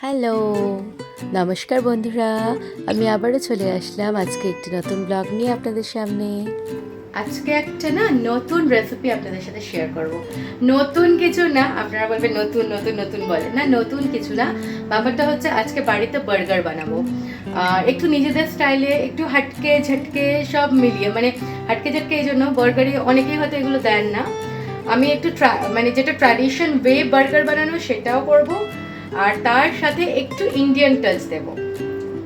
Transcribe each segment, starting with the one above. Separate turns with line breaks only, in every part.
Hello, নমস্কার বন্ধুরা। আমি আবারও চলে আসলাম আজকে একটি নতুন ব্লগ নিয়ে আপনাদের সামনে। আজকে একটা নতুন রেসিপি আপনাদের সাথে শেয়ার করব। নতুন কিছু না, আপনারা বলবেন নতুন নতুন নতুন বলে না, নতুন কিছু না। ব্যাপারটা হচ্ছে আজকে বাড়িতে বার্গার বানাবো। একটু নিজেদের স্টাইলে, একটু হাটকে ঝটকে সব মিলিয়ে, মানে হাটকে ঝটকে এই জন্য বার্গারই অনেকেই হয়তো এগুলো দেন না। আমি একটু যেটা ট্র্যাডিশন ওয়ে বার্গার বানানো সেটাও করব, আর তার সাথে একটু ইন্ডিয়ান টাচ দেব।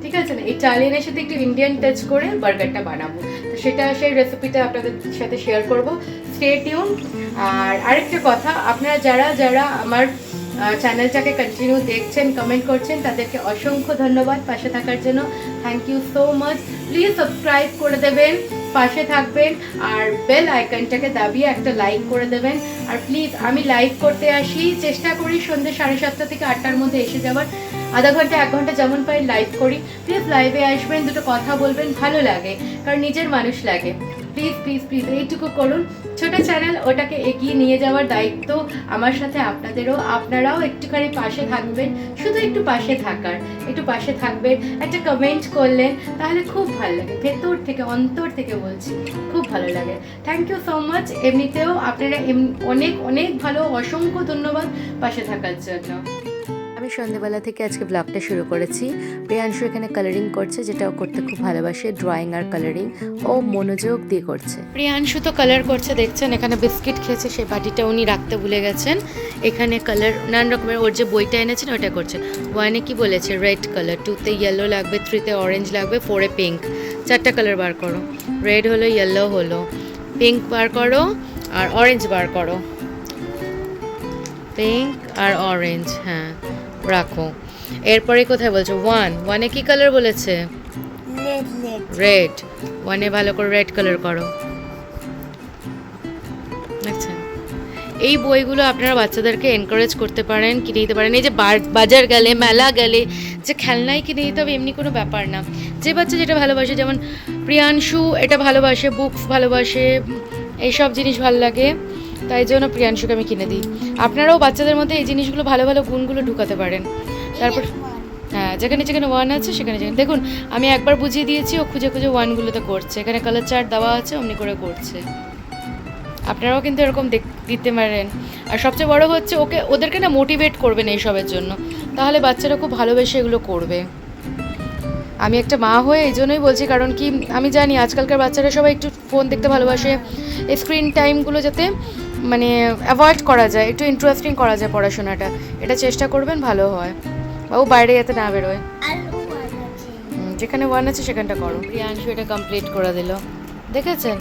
ঠিক আছে না, ইটালিয়ানের সাথে একটু ইন্ডিয়ান টাচ করে বার্গারটা বানাবো। তো সেই রেসিপিটা আপনাদের সাথে শেয়ার করব। Stay tune. আর আরেকটা কথা, আপনারা যারা যারা আমার চ্যানেলটাকে কন্টিনিউ দেখছেন, কমেন্ট করছেন, তাদেরকে অসংখ্য ধন্যবাদ পাশে থাকার জন্য। Thank you so much. Please subscribe করে দেবেন, পাশে থাকবেন, আর বেল আইকনটাকে দাবিয়ে একটা লাইক করে দেবেন। আর প্লিজ, আমি লাইভ করতে আসি, চেষ্টা করি সন্ধ্যে 7:30 থেকে 8টার মধ্যে এসে যাওয়ার। আধা ঘন্টা 1 ঘন্টা যেমন পাই লাইভ করি। প্লিজ লাইভে আসবেন, দুটো কথা বলবেন, ভালো লাগে, কারণ নিজের মানুষ লাগে। প্লিজ প্লিজ প্লিজ এইটুকু করুন। ছোট চ্যানেল, ওটাকে এগিয়ে নিয়ে যাওয়ার দায়িত্ব আমার সাথে আপনাদেরও। আপনারাও একটুখানি পাশে থাকবেন, শুধু একটু পাশে থাকার, একটু পাশে থাকবেন, একটা কমেন্ট করলেন, তাহলে খুব ভালো লাগে। ভেতর থেকে, অন্তর থেকে বলছি, খুব ভালো লাগে। Thank you so much. এমনিতেও আপনারা অনেক অনেক ভালো, অসংখ্য ধন্যবাদ পাশে থাকার জন্য। আমি সন্ধ্যেবেলা থেকে আজকে ব্লগটা শুরু করেছি। প্রিয়াংশু এখানে কালারিং করছে, যেটা ও করতে খুব ভালোবাসে, ড্রয়িং আর কালারিং। ও মনোযোগ দিয়ে করছে। প্রিয়াংশু তো কালার করছে, দেখছেন এখানে বিস্কিট খেয়েছে, সেই বাটিটা উনি রাখতে ভুলে গেছেন। এখানে কালার নানান রকমের, ওর যে বইটা এনেছেন ওটা করছে। 1-এ কি বলেছে? রেড কালার, 2-তে ইয়েলো লাগবে, 3-তে অরেঞ্জ লাগবে, 4-এ পিঙ্ক। 4টা কালার বার করো। রেড হলো, ইয়েলো হলো, পিঙ্ক বার করো, আর অরেঞ্জ বার করো। পিঙ্ক আর অরেঞ্জ, হ্যাঁ রাখো। এরপরে কোথায় বলছো? 1-এ কি কালার বলেছে? রেড। 1-এ ভালো করে রেড কালার করো। আচ্ছা, এই বইগুলো আপনারা বাচ্চাদেরকে এনকারেজ করতে পারেন, কিনে দিতে পারেন। এই যে বাজার গেলে, মেলা গেলে যে খেলনাই কিনে দিতে হবে এমনি কোনো ব্যাপার না। যে বাচ্চা যেটা ভালোবাসে, যেমন প্রিয়াংশু এটা ভালোবাসে, বুকস ভালোবাসে, এইসব জিনিস ভালো লাগে, তাই জন্য প্রিয়াংশুকে আমি কিনে দিই। আপনারাও বাচ্চাদের মধ্যে এই জিনিসগুলো, ভালো ভালো গুণগুলো ঢুকাতে পারেন। তারপর হ্যাঁ, যেখানে যেখানে 1 আছে সেখানে যেখানে দেখুন, আমি একবার বুঝিয়ে দিয়েছি, ও খুঁজে খুঁজে 1গুলোতে করছে। এখানে কালার চার্ট দেওয়া আছে, অমনি করে করছে। আপনারাও কিন্তু এরকম দিতে পারেন। আর সবচেয়ে বড় হচ্ছে, ওদেরকে মোটিভেট করবেন এইসবের জন্য, তাহলে বাচ্চারা খুব ভালোবেসে এগুলো করবে। আমি একটা মা হয়ে এই জন্যই বলছি, কারণ কি আমি জানি আজকালকার বাচ্চারা সবাই একটু ফোন দেখতে ভালোবাসে। এই স্ক্রিন টাইমগুলো যাতে অ্যাভয়েড করা যায়, একটু ইন্টারেস্টিং করা যায় পড়াশোনাটা, এটা চেষ্টা করবেন, ভালো হয়। বা ও বাইরে যাতে না বেরোয়। যেখানে 1 আছে সেখানটা করো। প্রিয়াংশু এটা কমপ্লিট করে দিল, দেখেছেন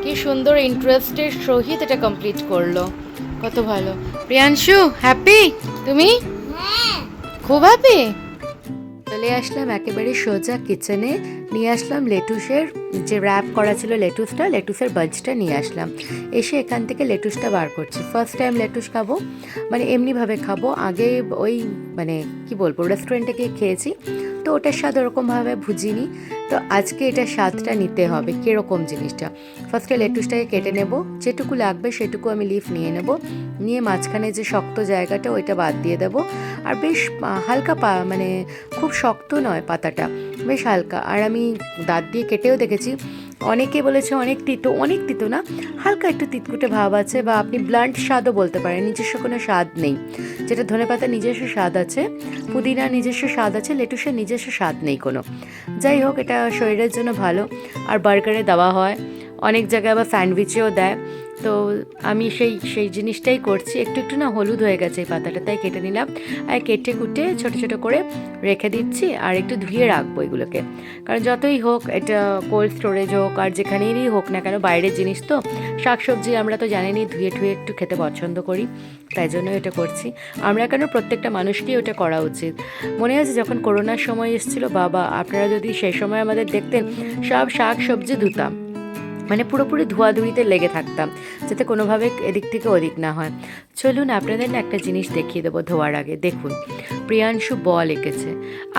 কি সুন্দর ইন্টারেস্টের সহিত এটা কমপ্লিট করলো, কত ভালো। প্রিয়াংশু হ্যাপি? তুমি খুব হ্যাপি? চলে আসলাম একেবারে সোজা কিচেনে, নিয়ে আসলাম লেটুসের যে র্যাপ করা ছিল, লেটুসের বাজটা নিয়ে আসলাম। এসে এখান থেকে লেটুসটা বার করছি। ফার্স্ট টাইম লেটুস খাবো, এমনিভাবে খাবো। আগে ওই কি বলবো, রেস্টুরেন্টে গিয়ে খেয়েছি, তো ওটার স্বাদ ওরকমভাবে ভুজিনি। তো আজকে এটা স্বাদটা নিতে হবে, কীরকম জিনিসটা। ফার্স্টে লেটুসটাকে কেটে নেব, যেটুকু লাগবে সেটুকু আমি লিফ নিয়ে নেব, নিয়ে মাঝখানে যে শক্ত জায়গাটা ওইটা বাদ দিয়ে দেবো। আর বেশ হালকা খুব শক্ত নয় পাতাটা, বেশ হালকা। আর আমি দাঁত দিয়ে কেটেও দেখেছি, অনেকে বলেছে অনেক তিতো না, হালকা একটু তিতকুটে ভাব আছে, বা আপনি ব্লান্ট স্বাদও বলতে পারেন। নিজস্ব কোনো স্বাদ নেই, যেটা ধনেপাতার নিজস্ব স্বাদ আছে, পুদিনার নিজস্ব স্বাদ আছে, লেটুসের নিজস্ব স্বাদ নেই কোনো। যাই হোক, এটা শরীরের জন্য ভালো, আর বার্গারে দেওয়া হয়, অনেক জায়গায় আবার স্যান্ডউইচেও দেয়। তো আমি সেই জিনিসটাই করছি। একটু হলুদ হয়ে গেছে এই পাতাটা, তাই কেটে নিলাম। আর কেটে কুটে ছোটো ছোটো করে রেখে দিচ্ছি, আর একটু ধুয়ে রাখবো এগুলোকে। কারণ যতই হোক, এটা কোল্ড স্টোরেজ হোক আর যেখানেরই হোক না কেন, বাইরের জিনিস তো, শাকসবজি আমরা তো জানেনই ধুয়ে ঠুয়ে একটু খেতে পছন্দ করি, তাই জন্য এটা করছি। আমরা কেন, প্রত্যেকটা মানুষকেই ওটা করা উচিত। মনে আছে যখন করোনার সময় এসেছিলো, বাবা, আপনারা যদি সেই সময় আমাদের দেখতেন, সব শাক সবজি ধুতাম, মানে পুরোপুরি ধোয়াধুয়িতে লেগে থাকতাম, যাতে কোনোভাবে এদিক থেকে ওদিক না হয়। চলুন আপনাদের না একটা জিনিস দেখিয়ে দেবো ধোয়ার আগে। দেখুন, প্রিয়াংশু বল এঁকেছে।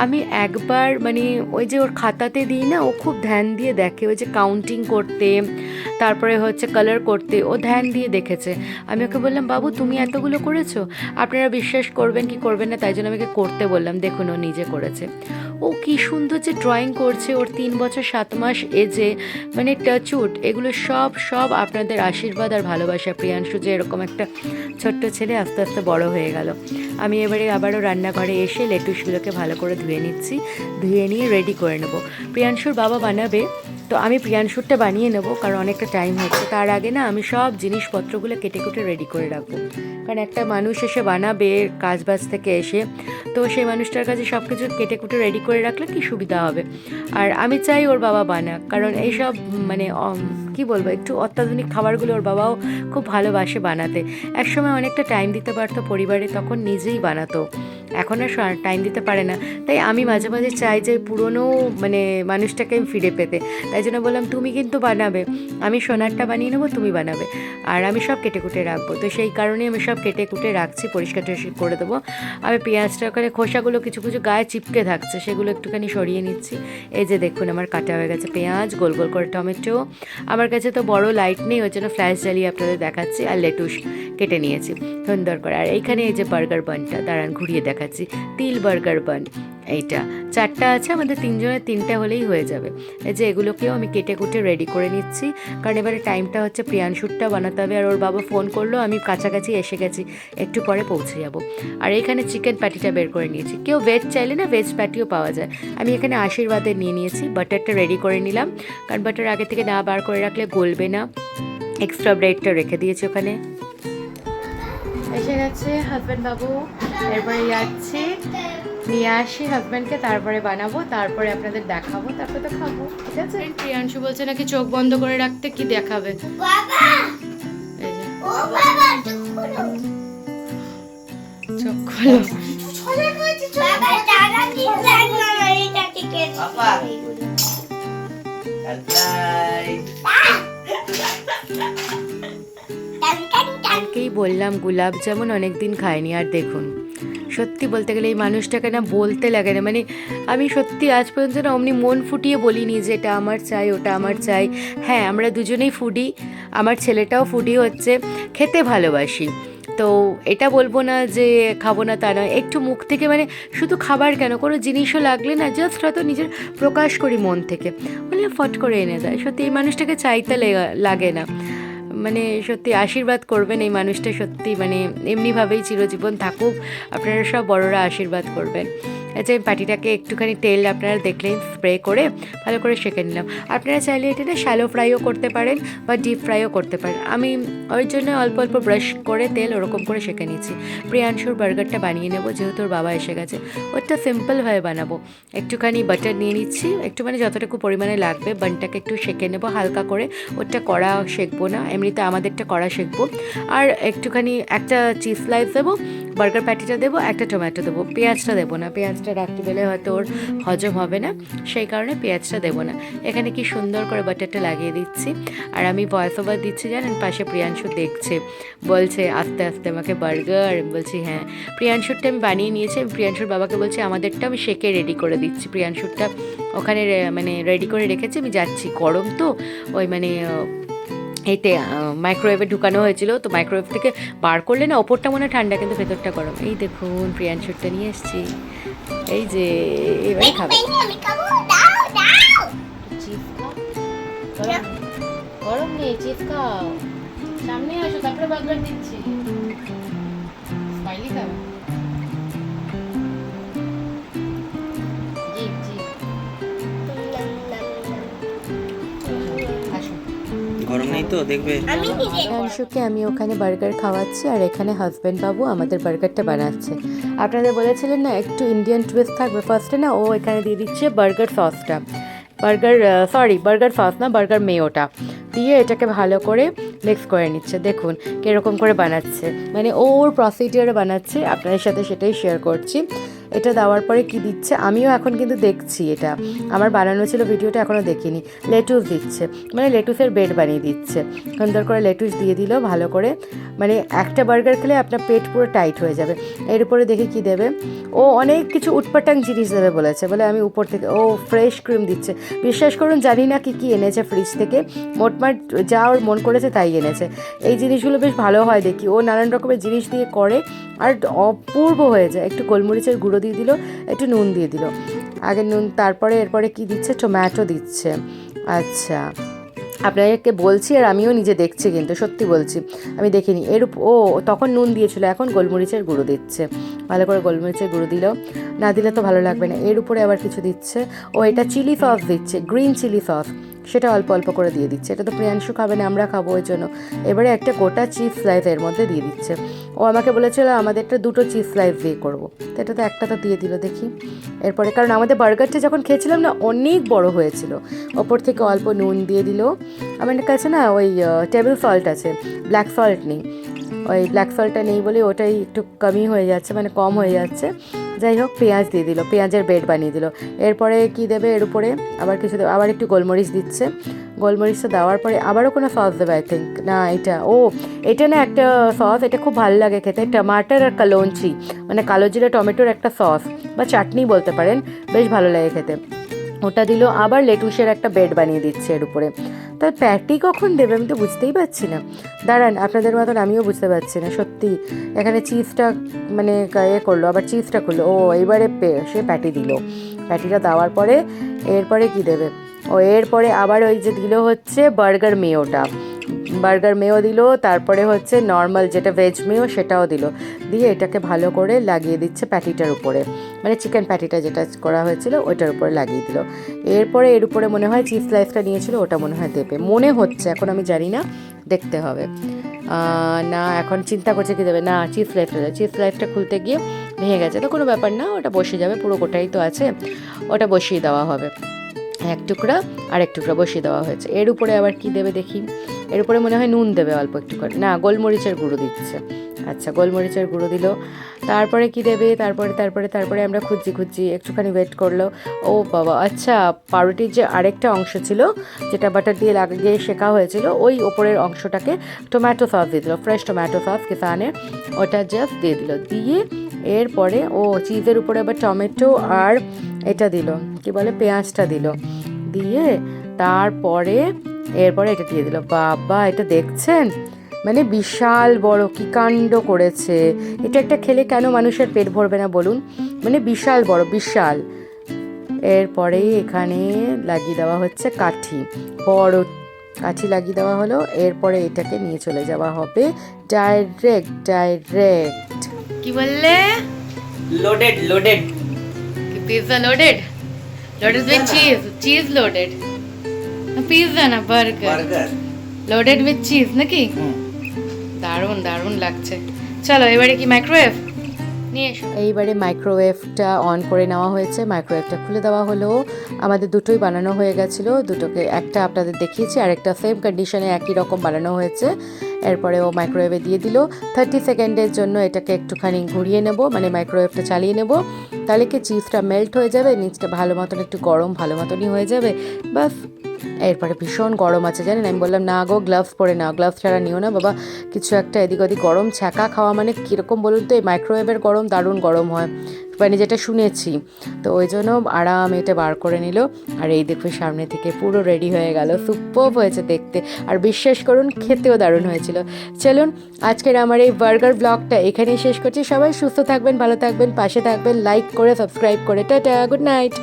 আমি একবার মানে ওই যে ওর খাতাতে দিই না, ও খুব ধ্যান দিয়ে দেখে, ওই যে কাউন্টিং করতে, তারপরে হচ্ছে কালার করতে, ও ধ্যান দিয়ে দেখেছে। আমি ওকে বললাম, বাবু তুমি এতগুলো করেছো? আপনারা বিশ্বাস করবেন কি করবেন না, তাই জন্য আমাকে করতে বললাম। দেখুন ও নিজে করেছে। ও কি সুন্দর যে ড্রয়িং করছে, ওর 3 বছর 7 মাস এজে। মানে টাচউড, এগুলো সব সব আপনাদের আশীর্বাদ আর ভালোবাসা। প্রিয়াংশু যে এরকম একটা ছোট্ট ছেলে আস্তে আস্তে বড় হয়ে গেল। আমি এবারে আবারও রান্নাঘরে এসে লেটুসগুলোকে ভালো করে ধুয়ে নিচ্ছি, ধুয়ে নিয়ে রেডি করে নেব। প্রিয়াংশুর বাবা বানাবে, তো আমি প্রিয়াংশুরটা বানিয়ে নেব, কারণ অনেকটা টাইম হচ্ছে। তার আগে না আমি সব জিনিসপত্রগুলো কেটে কুটে রেডি করে রাখবো, কারণ একটা মানুষ এসে বানাবে কাজবাজ থেকে এসে, তো সেই মানুষটার কাছে সব কিছু কেটে কুটে রেডি করে রাখলে কি সুবিধা হবে। আর আমি চাই ওর বাবা বানাক, কারণ এইসব মানে কি বলবো, একটু অত্যাধুনিক খাবারগুলো ওর বাবাও খুব ভালোবাসে বানাতে। একসময় অনেকটা টাইম দিতে পারতো পরিবারে, তখন নিজেই বানাতো। এখন আর টাইম দিতে পারে না, তাই আমি মাঝে মাঝে চাই যে পুরনো মানে মানুষটাকে ফিরে পেতে। তাই জন্য বললাম তুমি কিন্তু বানাবে, আমি সোনারটা বানিয়ে নেবো, তুমি বানাবে, আর আমি সব কেটে কুটে রাখবো। তো সেই কারণে আমি সব কেটে কুটে রাখছি, পরিষ্কার টরিষ্কার করে দেবো। আমি পেঁয়াজটা করে খোসাগুলো কিছু কিছু গায়ে চিপকে থাকছে, সেগুলো একটুখানি সরিয়ে নিচ্ছি। এই যে দেখুন আমার কাটা হয়ে গেছে পেঁয়াজ, গোল গোল করে টমেটো। আমার কাছে তো বড় লাইট নেই, ওই জন্য ফ্ল্যাশ জ্বালিয়ে আপনাদের দেখাচ্ছি। আর লেটুস কেটে নিয়েছি সুন্দর করে। আর এইখানে এই যে বার্গার বানটা, দাঁড়ান ঘুরিয়ে দেখাচ্ছি, তিল বার্গার বান। এইটা 4টা আছে, আমাদের 3 জনের 3টে হলেই হয়ে যাবে। এই যে এগুলোকেও আমি কেটে কুটে রেডি করে নিচ্ছি, কারণ এবারে টাইমটা হচ্ছে প্রিয়াংশুরটা বানাতে হবে। আর ওর বাবা ফোন করলো, আমি কাছাকাছি এসে গেছি, একটু পরে পৌঁছে যাব। আর এখানে চিকেন প্যাটিটা বের করে নিয়েছি, কেউ ভেজ চাইলে না ভেজ প্যাটিও পাওয়া যায়। আমি এখানে আশীর্বাদের নিয়ে নিয়েছি। বাটারটা রেডি করে নিলাম, কারণ বাটার আগে থেকে না বার করে রাখলে গলবে না। এক্সট্রা ব্রেডটা রেখে দিয়েছি ওখানে। এসে গেছে হাজব্যান্ড বাবু, এরপরে যাচ্ছি নিয়ে আসি হাজব্যান্ডকে, তারপরে বানাবো, তারপরে আপনাদের দেখাবো, তারপরে তো খাবো। ঠিক আছে। প্রিয়াংশু বলছে নাকি চোখ বন্ধ করে রাখতে, কি দেখাবে? চোখ কালকেই বললাম গোলাপ জামুন অনেকদিন খাইনি। আর দেখুন, সত্যি বলতে গেলে এই মানুষটাকে না বলতে লাগে না, মানে আমি সত্যি আজ পর্যন্ত না অমনি মন ফুটিয়ে বলিনি যে এটা আমার চাই, ওটা আমার চাই। হ্যাঁ, আমরা দুজনেই ফুডি, আমার ছেলেটাও ফুডি হচ্ছে, খেতে ভালোবাসি। তো এটা বলবো না যে খাবো না, তা নয়। একটু মুখ থেকে মানে শুধু খাবার কেন, কোনো জিনিসও লাগলে না জাস্ট হয়তো নিজের প্রকাশ করি মন থেকে, বলে ফট করে এনে দেয়। সত্যি এই মানুষটাকে চাইতে লাগে না। মানে সত্যি আশীর্বাদ করবেন এই মানুষটা, সত্যি মানে এমনিভাবেই চিরজীবন থাকুক, আপনারা সব বড়রা আশীর্বাদ করবেন। আচ্ছা, পাটিটাকে একটুখানি তেল আপনারা দেখলেন স্প্রে করে ভালো করে সেঁকে নিলাম। আপনারা চাইলে এটা না শ্যালো ফ্রাইও করতে পারেন বা ডিপ ফ্রাইও করতে পারেন। আমি ওই জন্য অল্প অল্প ব্রাশ করে তেল ওরকম করে সেঁকে নিচ্ছি। প্রিয়াংশুর বার্গারটা বানিয়ে নেবো, যেহেতু ওর বাবা এসে গেছে। ওটা সিম্পলভাবে বানাবো। একটুখানি বাটার নিয়ে নিচ্ছি, একটু মানে যতটুকু পরিমাণে লাগবে। বানটাকে একটু সেঁকে নেবো হালকা করে, ওটা কড়া সেঁকবো না, এমনিতে আমাদেরটা কড়া সেঁকবো। আর একটুখানি একটা চিজ স্লাইস দেবো, বার্গার প্যাটিটা দেবো, একটা টমেটো দেবো, পেঁয়াজটা দেবো না, পেঁয়াজটা রাখতে গেলে হয়তো ওর হজম হবে না, সেই কারণে পেঁয়াজটা দেবো না। এখানে কি সুন্দর করে বাটারটা লাগিয়ে দিচ্ছি। আর আমি ভয়েস ওভার দিচ্ছি জানেন, পাশে প্রিয়াংশু দেখছে, বলছে আস্তে আস্তে আমাকে বার্গার। বলছি হ্যাঁ, প্রিয়াংশুরটা আমি বানিয়ে নিয়েছি। আমি প্রিয়াংশুর বাবাকে বলছি আমাদেরটা আমি সেকে রেডি করে দিচ্ছি। প্রিয়াংশুরটা ওখানে মানে রেডি করে রেখেছি, আমি যাচ্ছি। গরম তো, ওই মানে এতে মাইক্রোওয়েভে ঢুকানো হয়েছিল, তো মাইক্রোওয়েভ থেকে বার করলে না ওপরটা মনে হয় ঠান্ডা, কিন্তু ভেতরটা গরম। এই দেখুন প্রিয়াংশুরটা নিয়ে এসেছি, এই যে এবারে খাবে। গরম নেই, চিজ খাও, সামনে আসো, তারপরে বার্গার দিচ্ছি। স্মাইলি খাবে? জি জি,
গরম নেই তো দেখবে।
প্রিয়াংশুকে আমি ওখানে বার্গার খাওয়াচ্ছি, আর এখানে হাজব্যান্ড বাবু আমাদের বার্গারটা বানাচ্ছে। আপনাদের বলেছিলেন না একটু ইন্ডিয়ান টুইস্ট থাকবে, ফার্স্টে না ও এখানে দিয়ে দিচ্ছে বার্গার সসটা, বার্গার সস না, বার্গার মেয়োটা দিয়ে এটাকে ভালো করে মিক্স করে নিচ্ছে। দেখুন কীরকম করে বানাচ্ছে, মানে ওর প্রসিডিওরে বানাচ্ছে, আপনাদের সাথে সেটাই শেয়ার করছি। এটা দেওয়ার পরে কি দিচ্ছে আমিও এখন কিন্তু দেখছি, এটা আমার বানানো ছিল ভিডিওটা এখনও দেখিনি। লেটুস দিচ্ছে, মানে লেটুসের বেড বানিয়ে দিচ্ছে, সুন্দর করে লেটুস দিয়ে দিল ভালো করে, মানে একটা বার্গার খেলে আপনার পেট পুরো টাইট হয়ে যাবে। এর উপরে দেখি কি দেবে, ও অনেক কিছু উটপাটাং জিনিস দেবে বলেছে, বলে আমি উপর থেকে ও ফ্রেশ ক্রিম দিচ্ছে। বিশ্বাস করুন জানি না কি এনেছে ফ্রিজ থেকে, মোটমাট যা ওর মন করেছে তাই এনেছে। এই জিনিসগুলো বেশ ভালো হয় দেখি, ও নানান রকমের জিনিস দিয়ে করে আর অপূর্ব হয়ে যায়। একটু গোলমরিচের গুঁড়ো দিয়ে দিল, একটু নুন দিয়ে দিল, আগে নুন, তারপরে এরপরে কি দিচ্ছে, টমেটো দিচ্ছে। আচ্ছা আপনাদেরকে বলছি আর আমিও নিজে দেখছি, কিন্তু সত্যি বলছি আমি দেখিনি। ও তখন নুন দিয়েছিল, এখন গোলমরিচের গুঁড়ো দিচ্ছে, ভালো করে গোলমরিচের গুঁড়ো দিল, না দিলে তো ভালো লাগবে না। এর উপরে আবার কিছু দিচ্ছে, ও এটা চিলি সস দিচ্ছে, গ্রিন চিলি সস, সেটা অল্প অল্প করে দিয়ে দিচ্ছে। এটা তো প্রিয়াংশু খাবে না, আমরা খাবো, ওই জন্য এবারে একটা গোটা চিজ স্লাইস এর মধ্যে দিয়ে দিচ্ছে। ও আমাকে বলেছিল আমাদেরটা 2টো চিজ স্লাইস দিয়ে করবো, তো এটা তো একটা তো দিয়ে দিল দেখি। এরপরে কারণ আমাদের বার্গারটা যখন খেয়েছিলাম না অনেক বড় হয়েছিল, ওপর থেকে অল্প নুন দিয়ে দিল। আমার কাছে না ওই টেবিল সল্ট আছে, ব্ল্যাক সল্ট নেই, ওই ব্ল্যাক সল্টটা নেই বলে ওটাই একটু কমই হয়ে যাচ্ছে, মানে কম হয়ে যাচ্ছে। যাই হোক পেঁয়াজ দিয়ে দিল, পেঁয়াজের বেড বানিয়ে দিল। এরপরে কি দেবে এর উপরে, আবার কিছু দেবে, আবার একটু গোলমরিচ দিচ্ছে। গোলমরিচটা দেওয়ার পরে আবারও কোনো সস দেবে আই থিঙ্ক, না এটা না একটা সস, এটা খুব ভালো লাগে খেতে, টমাটার আর কালোঞ্চি, মানে কালো জিরা টমেটোর একটা সস বা চাটনি বলতে পারেন, বেশ ভালো লাগে খেতে, ওটা দিল। আবার লেটুসের একটা বেড বানিয়ে দিচ্ছে এর উপরে। তার প্যাটি কখন দেবে আমি তো বুঝতেই পারছি না, দাঁড়ান আপনাদের মতন আমিও বুঝতে পারছি না সত্যি। এখানে চিজটা মানে করলো, আবার চিজটা খুললো, এইবারে সে প্যাটি দিল। প্যাটিটা দেওয়ার পরে এরপরে কি দেবে, এরপরে আবার ওই যে দিল হচ্ছে বার্গার মেয়ো দিল, তারপরে হচ্ছে নর্মাল যেটা ভেজ মেয়ো সেটাও দিল, দিয়ে এটাকে ভালো করে লাগিয়ে দিচ্ছে প্যাটিটার উপরে, মানে চিকেন প্যাটিটা যেটা করা হয়েছিল ওইটার উপরে লাগিয়ে দিল। এরপরে এর উপরে মনে হয় চিজ স্লাইসটা নিয়েছিল, ওটা মনে হয় দেবে, মনে হচ্ছে, এখন আমি জানি না, দেখতে হবে। না এখন চিন্তা করছে কি দেবে, না চিজ স্লাইসটা খুলতে গিয়ে ভেঙে গেছে, তো কোনো ব্যাপার না, ওটা বসে যাবে, পুরো গোটাই তো আছে, ওটা বসিয়ে দেওয়া হবে। এক টুকরা আর এক টুকরা বসিয়ে দেওয়া হয়েছে। এর উপরে আবার কি দেবে দেখি, এর উপরে মনে হয় নুন দেবে অল্প একটু করে, না গোলমরিচের গুঁড়ো দিচ্ছে। আচ্ছা গোলমরিচের গুঁড়ো দিল, তারপরে কি দেবে, তারপরে আমরা খুঁজছি একটুখানি ওয়েট করলো। ও বাবা, আচ্ছা পাউরুটির যে আরেকটা অংশ ছিল যেটা বাটার দিয়ে লাগিয়ে শেখা হয়েছিল, ওই ওপরের অংশটাকে টমেটো সস দিয়ে দিল, ফ্রেশ টমেটো সস কিষানের, ওটা জাস্ট দিয়ে দিল। দিয়ে এরপরে চিজের উপরে আবার টমেটো আর এটা দিল, কি বলে পেঁয়াজটা দিল, দিয়ে তারপরে এরপরে এটা দিয়ে দিল। বাবা এটা দেখছেন, মানে বিশাল বড়, কি কাণ্ড করেছে এটা, একটা খেলে কেন মানুষের পেট ভরবে না বলুন, মানে বিশাল বড়, বিশাল। এরপরে এখানে লাগিয়ে দেওয়া হচ্ছে বড় কাঠি লাগিয়ে দেওয়া হলো। এরপরে এটাকে নিয়ে চলে যাওয়া হবে ডাইরেক্ট কি বললে,
loaded
pizza loaded with cheese loaded, pizza না বার্গার লোডেড উইথ চিজ নাকি, দারুণ লাগছে। চলো এবারে কি মাইক্রোওয়েভ নিয়ে এসো। এইবারে মাইক্রোওয়েভটা অন করে নেওয়া হয়েছে, মাইক্রোওয়েভটা খুলে দেওয়া হলো। আমাদের দুটোই বানানো হয়ে গেছিলো, দুটোকে একটা আপনাদের দেখিয়েছি আর একটা সেম কন্ডিশনে একই রকম বানানো হয়েছে। এরপরে মাইক্রোওয়েভে দিয়ে দিল 30 সেকেন্ডের জন্য, এটাকে একটুখানি ঘুরিয়ে নেব, মানে মাইক্রোওয়েভটা চালিয়ে নেব, তাহলে কি চিজটা মেল্ট হয়ে যাবে, নিচটা ভালো মতন একটু গরম ভালো মতনই হয়ে যাবে, বাস। এরপরে ভীষণ গরম আছে জানেন, আমি বললাম না গো গ্লাভস পরে নাও, গ্লাভস ছাড়া নিও না বাবা, কিছু একটা এদিক ওদিক গরম ছ্যাঁকা খাওয়া মানে কীরকম বলুন তো, এই মাইক্রোওয়েভের গরম দারুণ গরম হয়, মানে যেটা শুনেছি, তো ওই জন্য আরাম এটা বার করে নিল। আর এই দেখো সামনে থেকে পুরো রেডি হয়ে গেল, সুপারব হয়েছে দেখতে, আর বিশ্বাস করুন খেতেও দারুণ হয়েছিল। চলুন আজকের আমার এই বার্গার ব্লগটা এখানেই শেষ করছি, সবাই সুস্থ থাকবেন, ভালো থাকবেন, পাশে থাকবেন, লাইক করে সাবস্ক্রাইব করে, টাটা, গুড নাইট।